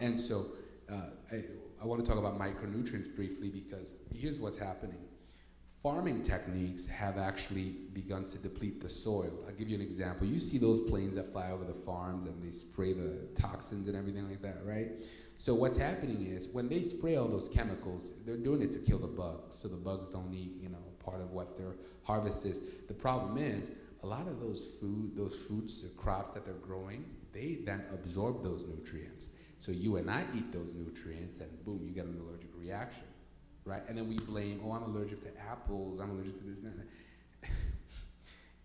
And so I want to talk about micronutrients briefly because here's what's happening. Farming techniques have actually begun to deplete the soil. I'll give you an example. You see those planes that fly over the farms and they spray the toxins and everything like that, right? So what's happening is when they spray all those chemicals, they're doing it to kill the bugs, so the bugs don't eat, part of what their harvest is. The problem is a lot of those fruits or crops that they're growing, they then absorb those nutrients. So you and I eat those nutrients and boom, you get an allergic reaction. Right? And then we blame, I'm allergic to apples, I'm allergic to this and that.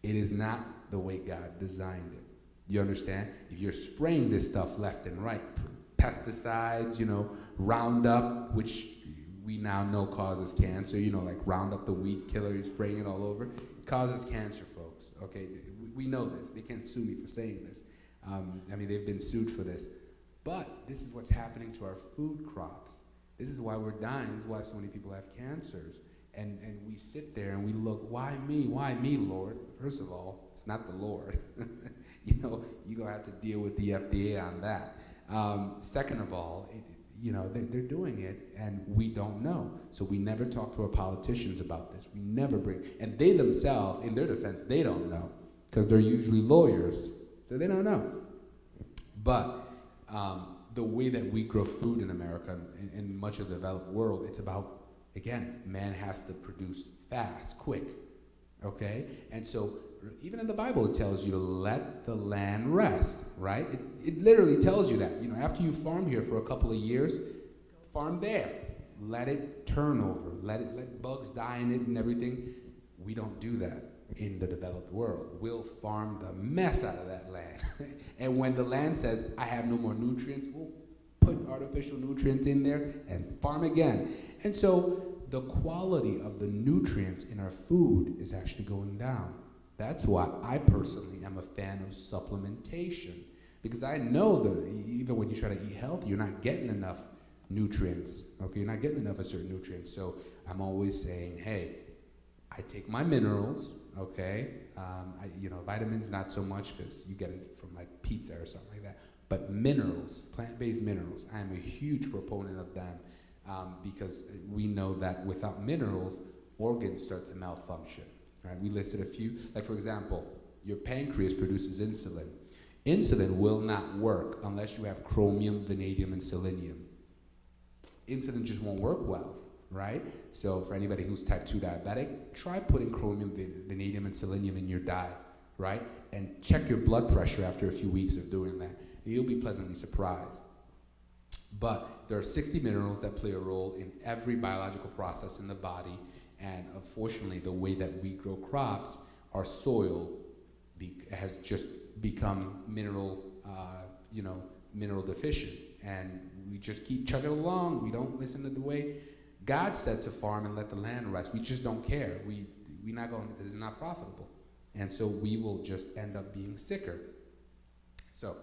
It is not the way God designed it. You understand? If you're spraying this stuff left and right, pesticides, Roundup, which we now know causes cancer, like Roundup, the weed killer, you're spraying it all over, it causes cancer, folks. Okay? We know this. They can't sue me for saying this. They've been sued for this. But this is what's happening to our food crops. This is why we're dying. This is why so many people have cancers. And we sit there and we look, why me? Why me, Lord? First of all, it's not the Lord. You're going to have to deal with the FDA on that. Second of all, they're doing it and we don't know. So we never talk to our politicians about this. We never and they themselves, in their defense, they don't know because they're usually lawyers. So they don't know. But the way that we grow food in America and in much of the developed world, it's about, again, man has to produce fast, quick, okay? And so even in the Bible, it tells you to let the land rest, right? It literally tells you that. After you farm here for a couple of years, farm there. Let it turn over. Let bugs die in it and everything. We don't do that in the developed world. We'll farm the mess out of that land. And when the land says, I have no more nutrients, we'll put artificial nutrients in there and farm again. And so the quality of the nutrients in our food is actually going down. That's why I personally am a fan of supplementation. Because I know that even when you try to eat healthy, you're not getting enough nutrients. Okay, you're not getting enough of certain nutrients. So I'm always saying, hey, I take my minerals, okay? Vitamins not so much because you get it from like pizza or something like that. But minerals, plant-based minerals, I am a huge proponent of them because we know that without minerals, organs start to malfunction. Right? We listed a few, like for example, your pancreas produces insulin. Insulin will not work unless you have chromium, vanadium, and selenium. Insulin just won't work well. Right? So for anybody who's type 2 diabetic, try putting chromium, vanadium, and selenium in your diet, right? And check your blood pressure after a few weeks of doing that. You'll be pleasantly surprised. But there are 60 minerals that play a role in every biological process in the body, and unfortunately, the way that we grow crops, our soil has just become mineral deficient, and we just keep chugging along. We don't listen to the way God said to farm and let the land rest. We just don't care. We're not going because it's not profitable. And so we will just end up being sicker. So,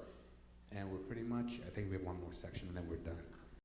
and we're pretty much, I think we have one more section and then we're done.